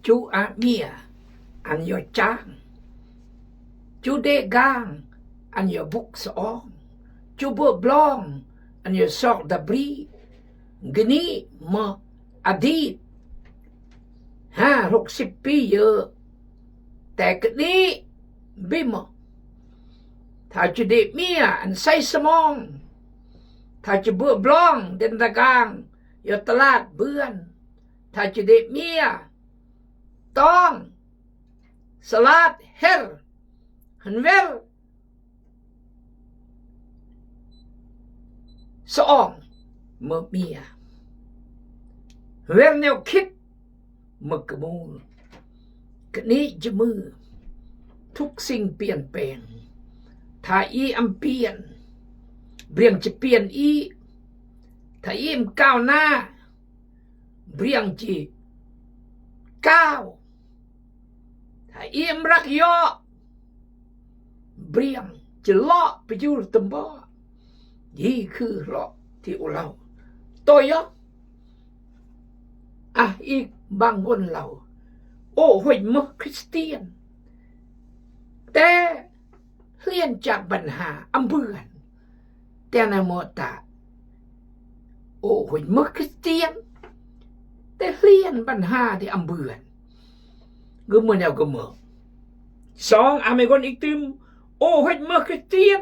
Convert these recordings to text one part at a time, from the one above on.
chú á mía anh yo chang chú đê gang anh yo buk soong chú bơ blong anh yo sok da bri gini mo adit 50-60 ปีเยอะแต่กนี้บิมถ้าจะเด็กเมียอันใส่สมองถ้าจะเบื่อบล้องเดินตะกางอยู่ตลาดเบื่อนถ้าจะเด็กเมียต้องสลัดเฮลหันเวลสองเมื่อเมียเวลแนวคิดมึกมูลกนี้จะมือทุกสิ่งเปลี่ยนแปลงถ้าอีอัมเปลี่ยนเบียงจะเปลี่ยนอีถ้าอีมก้าวหน้าเบียงจีก้าวถ้าอีมรักย่อเบียงจะเลาะไปอยู่ตมบ่ยี่คือเลาะที่อุเราตัวยออีกบางคนเราโอ้หวยมึกคริสเตียนแต่เรียนจากปัญหาอำเบือนแต่ในโมตาโอ้หวยมึกคริสเตียนแต่เรียนปัญหาที่อำเบือนก็เหมือนเอาก็เหมือนสองอเมริกันอีกตึมโอ้หวยมึกคริสเตียน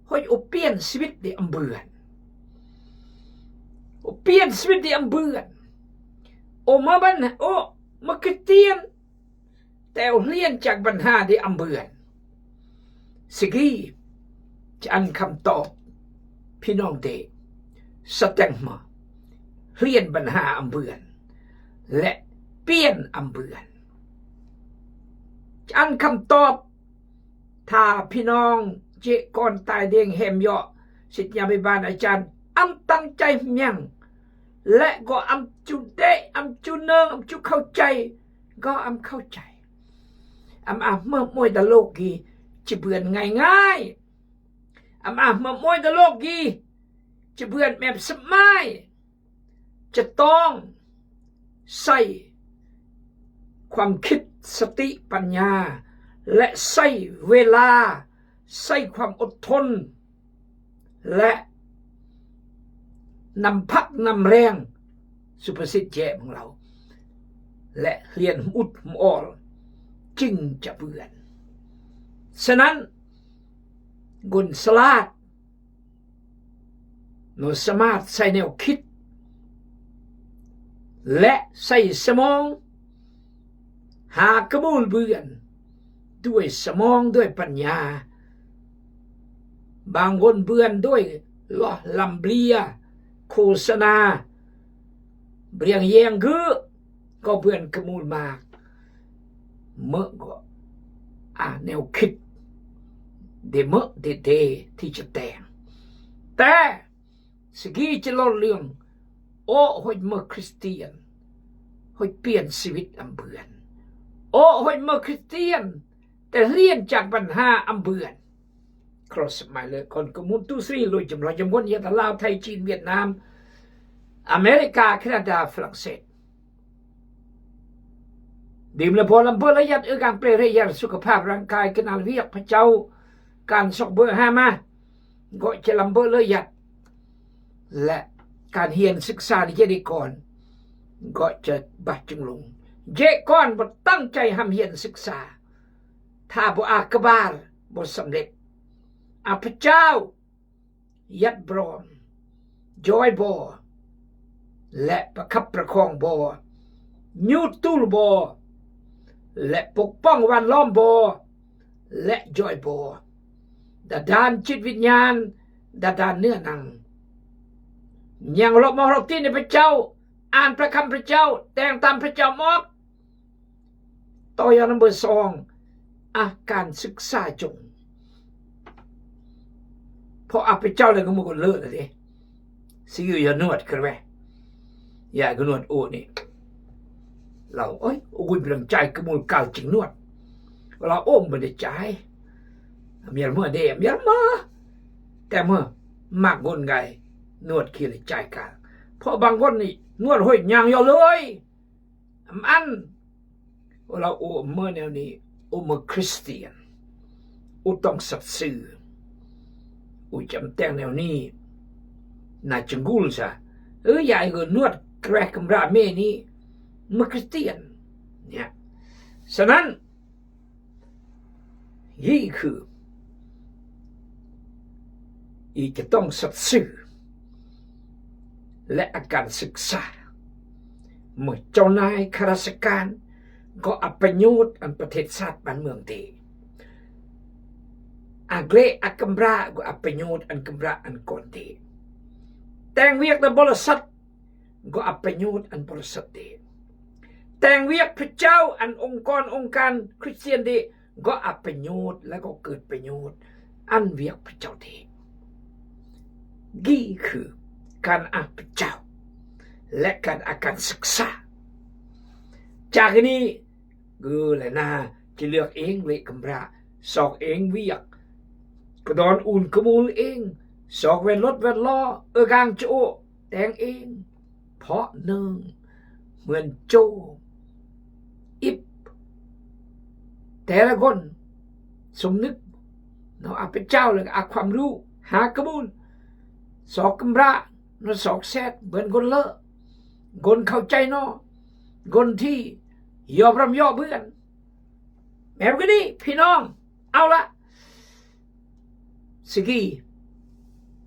หวยอุเปียนชีวิตที่อำเบือนอุเปียนชีวิตที่อำเบือนโอ้มาบันโอ้มาคริสเตียนแต่เรียนจากปัญหาที่อำเบือนสิกีจะอันคำตอบพี่น้องเด็กสแตงมาเรียนปัญหาอำเบือนและเปลี่ยนอำเบือนจะอันคำตอบถ้าพี่น้องเจก่อนตายเด้งแหมยอสิทธยาบิบาลอาจารย์อำตั้งใจยังและก็อำจุเดอำจุเนงอำจุเข้าใจก็อำเข้าใจเมื่อมวยตะโลกีจะเบื่อง่ายเมื่อมวยตะโลกีจะเบื่อแบบสมัยจะต้องใส่ความคิดสติปัญญาและใส่เวลาใส่ความอดทนและนำพักนำแรงสุภาษิตแย่ของเราและเรียนอุดมอลจึงจะเบื่อฉะนั้นกุนสลาดโนสมาร์ทใส่แนวคิดและใส่สมองหากระมูลเบื่อนด้วยสมองด้วยปัญญาบางคนเบื่อนด้วยลำเบียโฆษณาเบียงเยียงคือก็เบื่อนกระมูลมากเมื่อก็แนวคิดเมื่อที่จะแต่งแต่สกีจะเล่าเรื่องโอ้หอยเมื่อคริสเตียนหอยเปลี่ยนชีวิตอำเบือนโอ้หอยเมื่อคริสเตียนแต่เรียนจากปัญหาอำเบือนครอสมาเลยคนกมุนตุสรีลุยจำลองจำวนยาตะลาวไทยจีนเวียดนามอเมริกาแคนาดาฝรั่งเศสดื่มและพอลำเบอร์ระยัดการเปรย์ระยัดสุขภาพร่างกายกันอาเวียกพระเจ้าการสกเบอร์5มาก็จะลำเบอร์ระยัดและการเรียนศึกษาในเจดีก่อนก็จะบัดจึงลงเจก่อนบทตั้งใจทำเรียนศึกษาถ้าบ่อากบาลบ่สำเร็จพระเจ้ายัดบรอมจอยบอและประคับประคองบอยูตูลบอและปกป้องวันล้อมบอและจอยบอด้านจิตวิญญาณด้านเนื้อหนังยังรบมรดกที่ในพระเจ้าอ่านพระคำพระเจ้าแต่งตามพระเจ้ามอบต่อยอนัมเบอร์2การศึกษาจงพอพระเจ้าเลยก็มุกเลิศเลยสิอยู่อย่านวดกันไหมอย่าก็นวดโอ้นี่เราโอ้ยเปลี่ยนใจกระมูลเก่าจริงนวดเราโอ้ไม่ได้ใจเมียเมื่อเดียเมียมาแต่เมื่อมากคนไงนวดขี้เลยใจกันเพราะบางคนนี่นวดห้อยยางยอเลย อันเราโอ้เมื่อแนวนี้โอ้เมื่อคริสเตียนโอ้ต้องสัตย์ซื่อโอ้จำแต่งแนวนี้น่าจะงูลซะยายก็นวดแกรกำราเมนี้เมื่อคริสเตียนเนี่ยฉะนั้นนี่คืออีกจะต้องสัตย์ซื่อและอาการศึกษาเมื่อเจ้านายข้าราชการก็อัปประโยชน์อันประเทศชาติบ้านเมืองดีอาเกรอักกำราก็อัปประโยชน์อันกำราอันก่อนดีแต่งเวียกในบริษัทก็อัปประโยชน์อันบริษัทดีแต่งเวียกพระเจ้าอันองค์การคริสเตียนดีก็อัปประโยชน์และก็เกิดประโยชน์อันเวียกพระเจ้าดีนี่คือการอ่านพระเจ้าและการอาการศึกษาจากนี้ก็เลยนะจะเลือกเองเลยกำราสอกเองเวียกกระดอนอุ่นกระมูลเองสอกเวนรถเวนล้อกางโจแต่งเองเพราะหนึ่งเหมือนโจอิบแต่ละคนสมนึกเราอาพระเจ้าเลยอาความรู้หากระมูลสอกกำราเราสอกแซดเหมือนคนเลอะคนเข้าใจเนาะคนที่ยอมรับย่อเพื่อนแบบนี้พี่น้องเอาละสกี้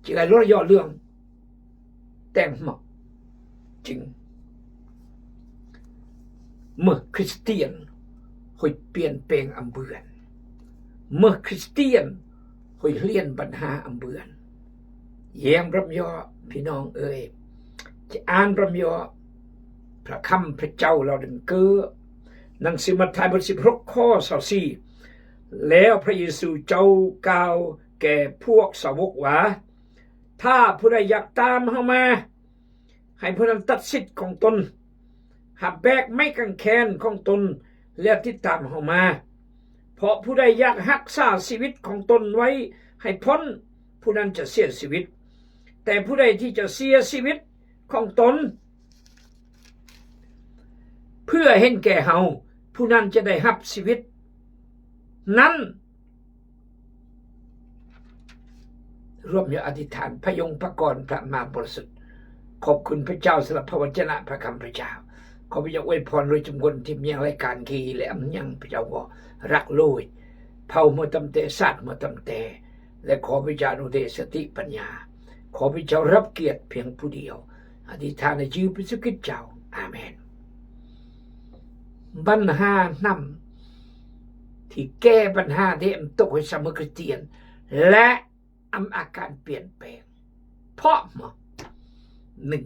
จะไงรู้ย่อเรื่องแต่งหมอกจริงเมื่อคริสเตียนหอยเปลี่ยนแปลงอำเบือนเมื่อคริสเตียนหอยเลี่ยนปัญหาอำเบือนแย้มรับย่อพี่น้องเอ๋ยจะอ่านรับย่อพระคำพระเจ้าเราดึงเก้อหนังสือมัทธิวบท16 ข้อ 24แล้วพระเยซูเจ้ากล่าวแก่พวกสาวกว่าถ้าผู้ใดอยากตามเข้ามาให้ผู้นั้นตัดสิทธิ์ของตนหับแบกไม่กังแขนของตนแล้วที่ตามเข้ามาเพราะผู้ใดอยากรักษาชีวิตของตนไว้ให้พ้นผู้นั้นจะเสียชีวิตแต่ผู้ใดที่จะเสียชีวิตของตนเพื่อเห็นแก่เฮาผู้นั้นจะได้รับชีวิตนั้นร่วมอยู่อธิษฐานพระยงพระกรพระมาบริสุทธิ์ขอบคุณพระเจ้าสำหรับพระวจนะพระคำพระเจ้าขอพระเจ้าอวยพรโดยจำนวนที่มีรายการกีและอำยังพระเจ้าก็รักโลยเผาเมื่อตำเตสัตว์เมื่อตำเตและขอพระเจ้าอุเดชสติปัญญาขอพระเจ้ารับเกียรติเพียงผู้เดียวอธิษฐานในชื่อพระสุคิดเจ้าอาเมนปัญหานำที่แก้ปัญหาที่มันตกให้สมคริสเตียนและอาการเปลี่ยนแปลงเพราะมันหนึ่ง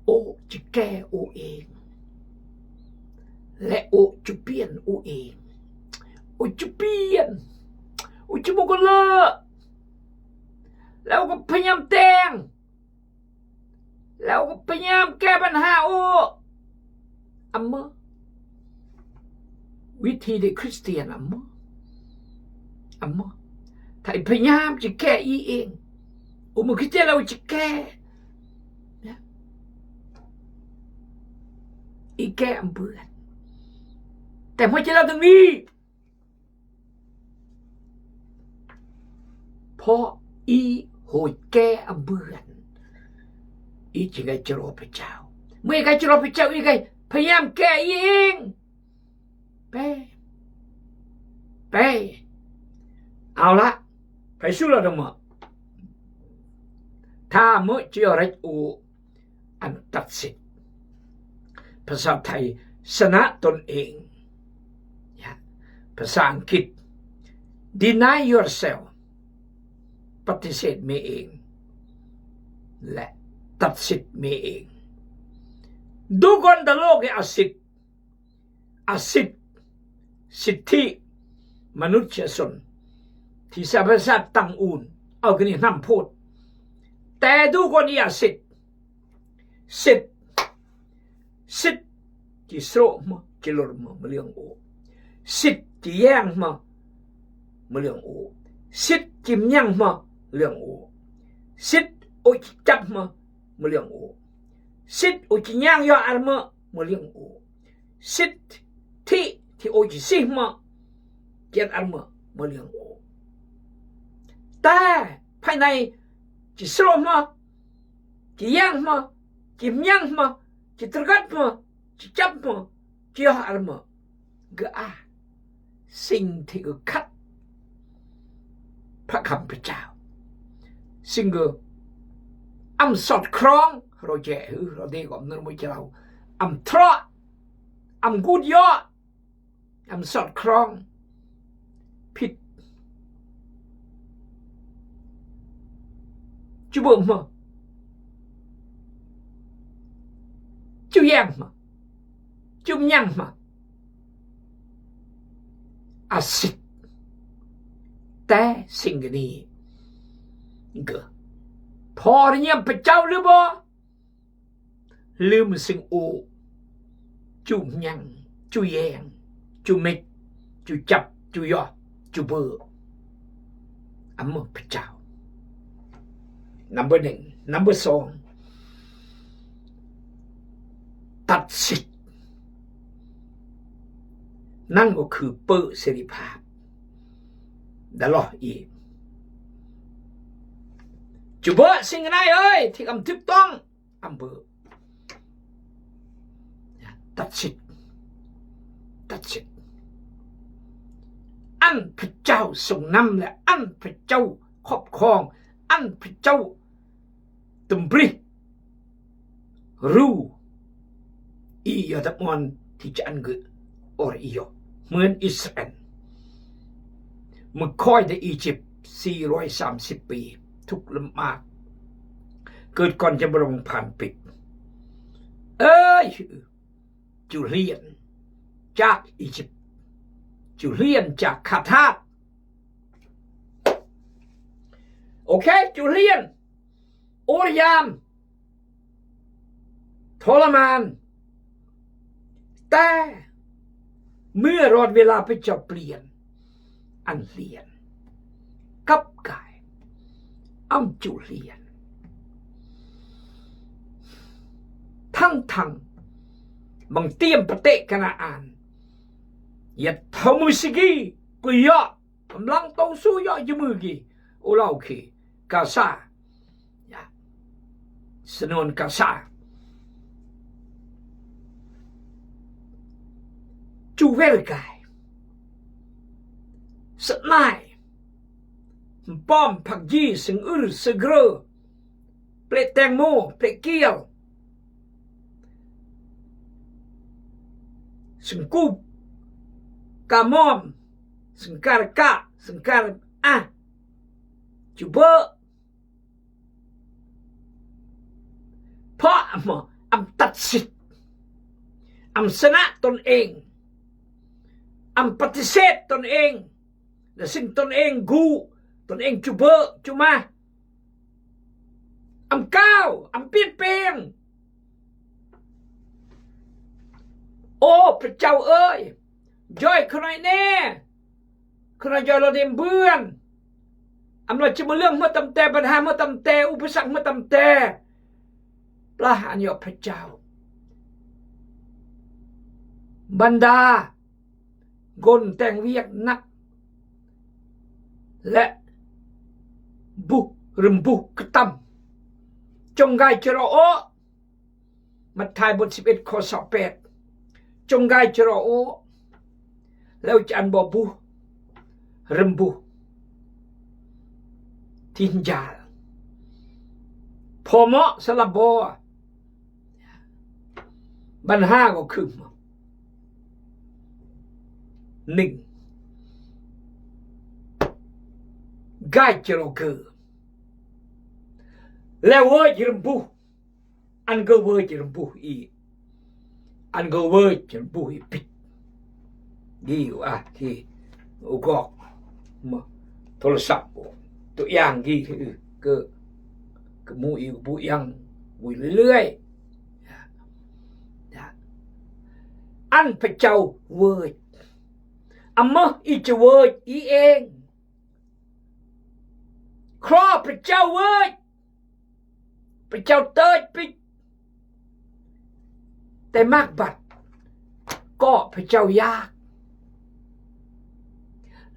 โอจะแก้โอเองและโอจะเปลี่ยนโอเองโอจะเปลี่ยนโอจะมุกเลิกแล้วก็พยายามแต่งแล้วก็พยายามแก้ปัญหาโอเมื่อวิธีในคริสเตียนเมื่อถ้าพยายามจะแก้เองเมื่อคริสเตียนเราจะแก้แก้เบื่อแต่พอจะเราตรงนี้เพราะโหยแก้เบื่อจึงไงจะรอพระเจ้าเมื่อไงจะรอพระเจ้าไงพยายามแก้เองไปเอาละไปสู้เราทั้งหมดถ้าเมื่อจะอะไรอันตัดสินภาษาไทยชนะตนเองภาษาอังกฤษ deny yourself ปฏิเสธมีเองและตัดสินมีเองดูคนในโลกให้สิทธิมนุษยชนที่สามารถตั้งอุ่นเอากันนี่นำพูดแต่ดูคนนี้สิทธิ์ที่โสมาที่ลมมาเรื่องโอสิทธิ์ที่แย่งมาเรื่องโอสิทธิ์ที่ยังมาเรื่องโอสิทธิ์โอที่จับมาเรื่องโอสิทธิ์โอที่ยังยออันมา มาเลี้ยงโอสิทธิที่โอจิสิมาเกียรติอันมาเลี้ยงโอแต่ภายในจิสโลมาจิยังมาจิมยังมาจิตรกัดมาจิจับมาจิยาอันมาก็สิ่งที่ก็ขัดพระคำพระเจ้าสิ่งก็สอดคล้องเราเจอเราได้ก่อนนั้นไม่ใช่เราทรกูดยอสอดคล้องผิดจุบมาจุยังมาจุมยังมาสิแต่สิ่งนี้ก็พอเนี่ยพระเจ้าหรือบ่ลืมสิ่งโอจุมยังจุแยงจุเม็ดจุจับจุยอจุเบอร์มือพระเจ้า number 1 number 2ตัดสิทธิ์นั่นก็คือเปิดเสรีภาพดลออีจุเบอร์สิ่งไหนเอ้ยที่ถูกต้องเบอร์ตัดสิทธิ์อันพระเจ้าทรงนำและอันพระเจ้าครอบครองอันพระเจ้าตุมบริรู้อียอดมันที่จะอันเกิดอรอียอเหมือนอิสราเอลเมื่อคอยในอียิปต์430 ปีทุกลำบากเกิดก่อนจะบรงผ่านปิดจูเลียนจากอียิปต์จูเลียนจากคาทาสโอเคจูเลียนโอรยามทรมานแต่เมื่อรอดเวลาพระเจ้าเปลี่ยนอันเลียนกับกายจูเลียนทั้งบางเตียมประเตกนาอานอย่าทำมือสิกีกุยะกำลังต้องสู้ยอจมือกีโอลาโอเคกาซาสนวนกาซาจูเวลกายสนายป้อมผักยี่สิงอึลสเกรเปลแตงโมเปลเกียวสิงกูกามอมสิงการกะสิงการจูเบอร์เพราะตัดสิทธิ์ชนะตนเองปฏิเสธตนเองและสิ่งตนเองตนเองจูเบอร์จูมาก้าวเปลี่ยนแปลงโอ้พระเจ้าเอ้ยย่อยขนาดแน่ขนาดย่อยเราเดิมเบื่อนเราจะมาเรื่องเมื่อตำแต่ปัญหาเมื่อตำแต่อุปสรรคเมื่อตำแต่ปลาหานยอพระเจ้าบรรดากลแต่งเวียกนักและบุรมบุกตัมจงไกจรโอมัทธิวบท11 ข้อ 28จงไกจรโอแล้วจะอันบบุรมบุทินจาลพอเหมาะสลับบบันห้าก็คือ1กายจรเกอแล้วเวอร์จรบุอันก็เวอร์จรบุอีอันก็เวอร์จรบุอีปิดดีว่าที่อุกอกมาโทรศัพท์ตัวอย่างที่ก็มูอีกบุยังบุยเรื่อยๆอันพระเจ้าเวอร์มะอีจะเวอร์อีเองครอบพระเจ้าเวิร์ดพระเจ้าเติร์ดปิดแ แต่มากบัดก็พระเจ้ายาก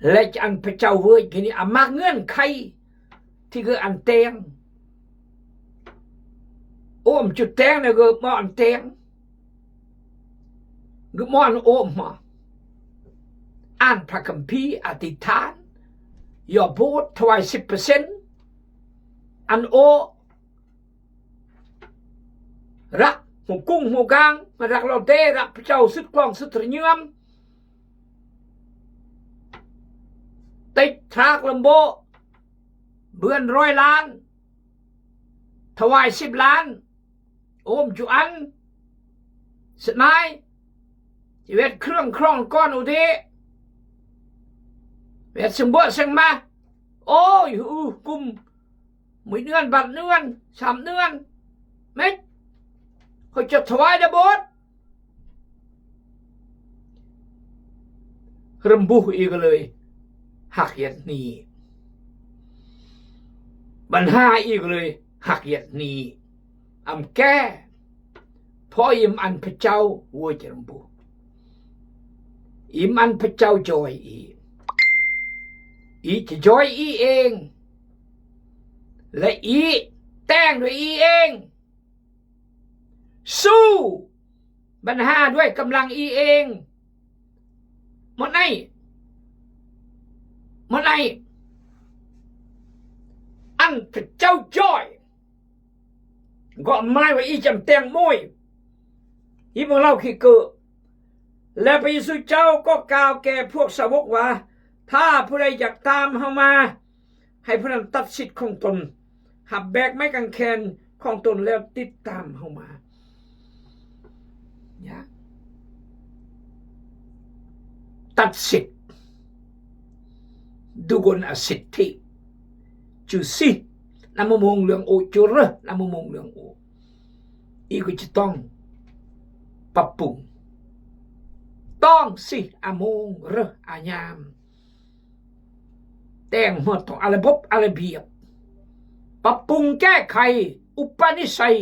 และจะอันพระเจ้าเว้ยทีนี้มากเงื่อนไขที่คืออันเตียงโอมจุดแตงเนี่ยก็มออันเตียงก็มออันโอมมาอ่านพระคัมภีร์อธิษฐานอย่าพูดถวาย10%อันโอรักหัวกุ้งหัวกลางมารักเราเต้รักพระเจ้าสุดกลองสุดระเยื่อมติดทรากลำโบเบือน100 ล้านถวาย10 ล้านโอมจุอันสนายชีวิตเครื่องครองก้อนอุเดเวทสมบูรณ์สังมาโอ้ยกุมมือเนื่อนบัดเนื่อน3 เนื่อนเม็ดเขาจะถวายดาบดรำบุอีกเลยหักเหยียดนี้ปัญหาอีกเลยหักเหยียดนี้แก้พออิมอันพระเจ้าวัวจะรำบุอิมอันพระเจ้าจอยอีจะจอยอีเองและอีแต่งด้วยอีเองสู้ปัญหาด้วยกำลังอีเองหมดไหนอันพระเจ้าจอยก็ไม่ว่าอีจำแตงมวยอีพวกเราขี้เกิดและพระเยซูเจ้าก็กล่าวแก่พวกสาวกว่าถ้าผู้ใดอยากตามเข้ามาให้ผู้นั้นตัดสิทธิ์ของตนหับแบกไม้กางเขนของตนแล้วติดตามเข้ามาตัดสิทธิ์ดูกนอสิทธิจูสินำมงเรื่องโอจูเรนำมงเรื่องโออีกจะต้องปรับปรุงต้องสิอมงเรอายามแต่งหมดต้องอะไรบบอะไรเบียบปรับปรุงแก้ไขอุปนิสัย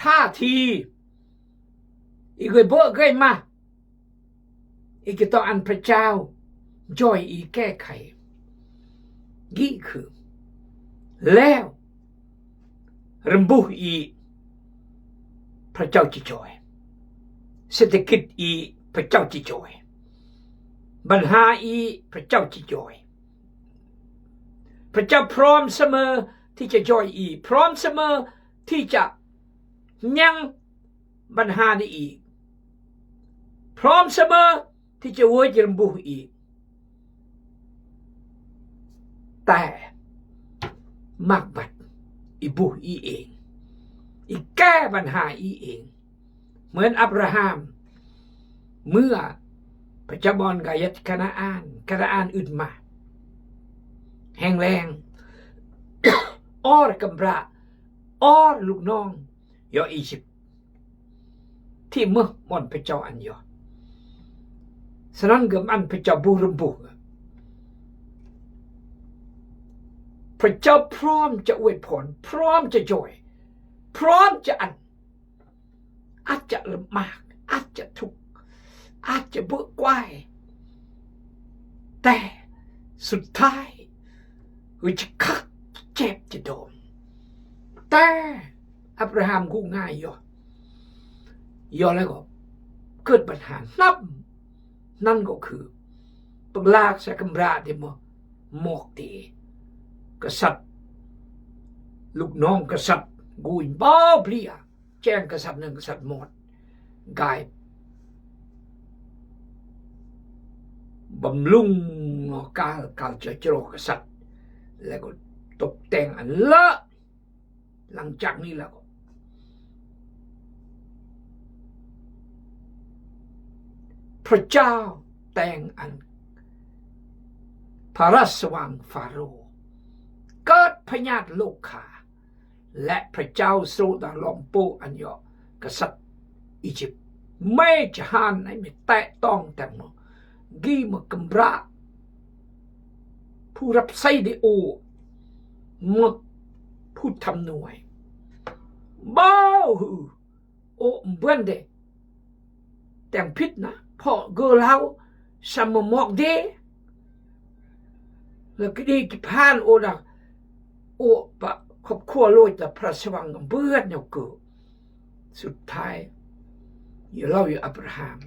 ท่าทีอีกเบอร์เกยมาอีกต้องอันพระเจ้าจ่อยอีแก้ไขนี่คือแล้วรำบุอีพระเจ้าจะจ่อยเศรษฐกิจอีพระเจ้าจะจ่อยปัญหาอีพระเจ้าจะจ่อยพระเจ้าพร้อมเสมอที่จะจ่อยอีพร้อมเสมอที่จะยังปัญหาได้อีกพร้อมเสมอที่จะเวรำบุอีกแต่มักบัดอีบุอีเองอีแก้ปัญหาอีเองเหมือนอับราฮัมเมื่อพระเจ้าบอนกายัดคณาอานอื่นมาแห้งแรงอ้อกำราอ้อลูกน้องยออียิปต์ที่เมื่อมอนพระเจ้าอันยอสนั้นกับอันพระเจ้าบูรบุพระเจ้าพร้อมจะอวยพรพร้อมจะจ่อยพร้อมจะอันอาจจะลำบากอาจจะทุกข์อาจจะเบื่อกวายแต่สุดท้ายวิจะคักเจ็บจะโดนแต่อับราฮัมกูง่ายย่อแล้วก็เกิดปัญหานับนั่นก็คือปลากสกมราที่หมอกตีกษัตริย์ลูกน้องกษัตริย์กุยบ้าเพลียแจ้งกษัตริย์หนึ่งกษัตริย์หมดกายบำรุงการจะโจรกษัตริย์แล้วก็ตกแต่งอันละหลังจากนี้แล้วก็พระเจ้าแต่งอันพระราชวังฟาโรห์เกิดพญาติโลกขาและพระเจ้าโซดาลอมโปอันยอกษัตริย์อียิปต์ไม่จะหานไม่แตะต้องแต่มกีมกำราผู้รับใช้ดิโอมกผู้ทำหน่วยบ้าโอเบื่อเด แต่งพิษนะเพราะเกอเราสมมอกเดแล้วก็ดีที่ผ่านโอดักโอปะครอบครัวโลยแต่พระสว่างเบื่อเนี่ยเกิดสุดท้ายอยู่เล่าอยู่อับราฮัม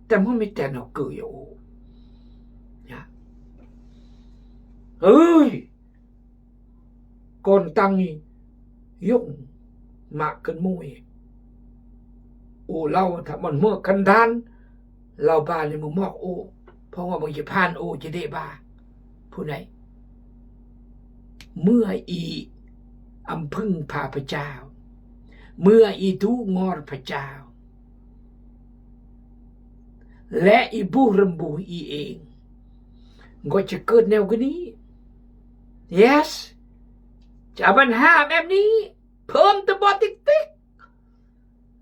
แต่มันไม่แต่เนาะเกิดอยู่เนี่ยเฮ้ยก่อนตั้งนี่ยกมากกันมวยโอ้เราถ้ามันเมื่อกันดานเราบาเลยมึงมอกโอเพราะว่ามึงจะผ่านโอจะได้บาผู้ใดเมื่ออีอำพึ่งพาพระเจ้าเมื่ออีทุงอรพระเจ้าและอีบูรำบูอีเองก็จะเกิดแนวกันนี้ yes จะปัญหาแบบนี้เพิ่มตะบอติ๊กติ๊ก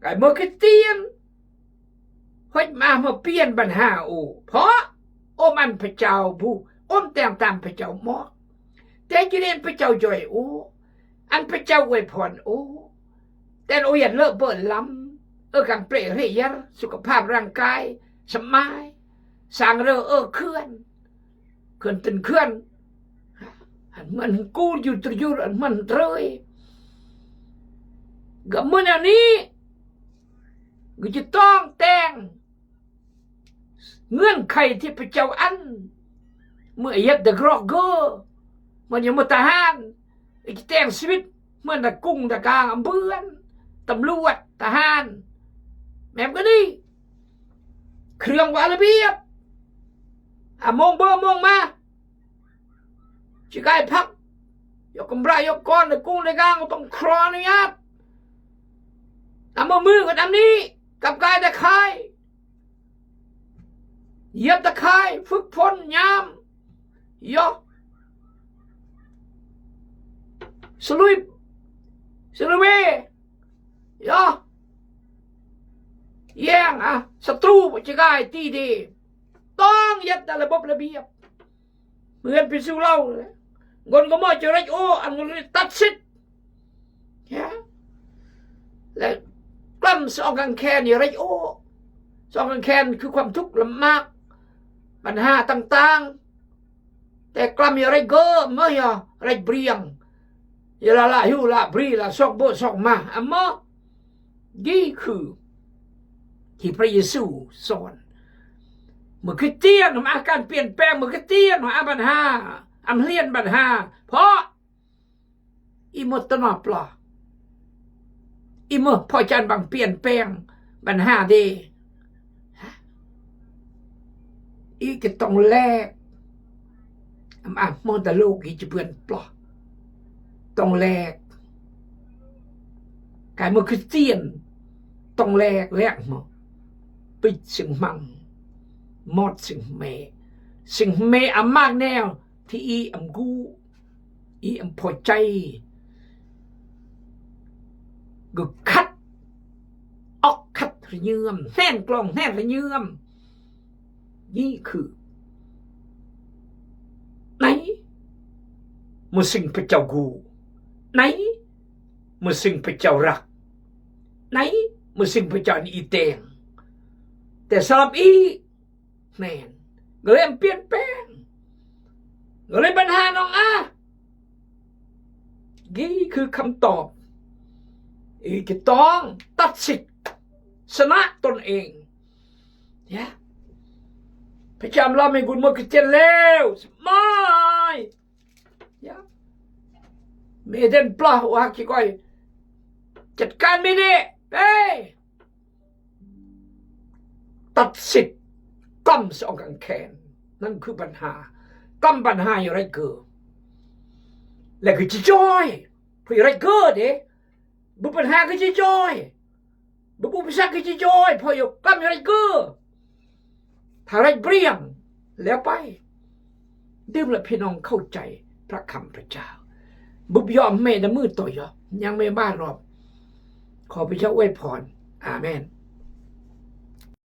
ไก่เมื่อกี้เตียนห้อยมาเปลี่ยนปัญหาโอเพราะโอมันพระเจ้าผู้อมแต่งตามพระเจ้าหมอแต่จะเรียนพระเจ้าจ่อยโออันพระเจ้าอวยพรโอแต่โออย่าเลิกเบิดล้ำกังเปรย์เรียรสุขภาพร่างกายสมัยสร้างเรือเคลื่อนตึนเคลื่อนมันกูอยู่ตรยุรมันเลยกับเมื่อนี้ก็จะต้องแต่งเงื่อนไขที่พระเจ้าอันเมื่อยัดเดกรอกเกอร์มันยังมาทหารจะแต่งชีวิตเมื่อตะกุ้งตะกางอำเภอตำรวจทหารแม่ก็ดีเครื่องวาระเบียบมองเบอร์มองมาชิกายพักยกกำไรยกก้อนในกุ้งในกางต้องครอนุญาตมือกับนี้กับกายตะไคร้เหยียบตะไคร้ฝึกฝนยามย่อสลุยเวย่อแย่งศัตรูจะกายตีดีต้องยัดระบบระเบียบเหมือนพิสูจน์เล่าเลยงนก็มอจะไรโออันงนตัดสิทธิ์และกล้ำสองกันแค่นี่ไรโอสองกันแค่คือความทุกข์ลำมากปัญหาต่างๆแต่กล้ำอย่าไรเกอเมื่อไรเบรียงอย่าละหิวละบรีละสองโบสองมาเมื่อนี่คือที่พระเยซูสอนเมื่อคริสเตียนมาการเปลี่ยนแปลงเมื่อคริสเตียนมาปัญหาเลียนปัญหาเพราะอิมตนอปลาอิมพอจันบางเปลี่ยนแปลงปัญหาเดอีกต้องแลกมองแต่โลกอีจะเปลี่ยนปลาต้องแลกกายเมื่อคริสเตียนต้องแลกมาปิดสิ่งมั่งมอดสิ่งเมมากแนวที่กูพอใจก็คัดออกคัดระเยื่อมแน่นกลองแน่นระเยื่อมนี่คือไหนมือสิ่งพระเจ้ากูไหนมือสิ่งพระเจ้ารักไหนมือสิ่งพระเจ้านี่เตงแต่สำหรับแน่นก็เลยเปลี่ยนแปลงก็เลยปัญหาน้องนี่คือคำตอบจะต้องตัดสิทธิ์ชนะตนเองพระเจ้าเราไม่กุลมือกิจเลวไม่เมเดนปลาว่ากี่ก้อยจัดการไม่ได้ตัดสิทธิ์กล้ำสองกันแขนนั่นคือปัญหากล้ำปัญหาอยู่ไรเกิดและคือจะจอยเพื่อไรเกิดบุปัญหาคือจะจอยบุปสรรคคือจะจอยพออยู่กล้ำอยู่ไรเกิดถ้าไรเปรี้ยงแล้วไปดื่มและพี่น้องเข้าใจพระคำพระเจ้าบุบยอมเมนมือต่อยยังไม่บ้านรอบขอพระเจ้าอวยพรอาเมน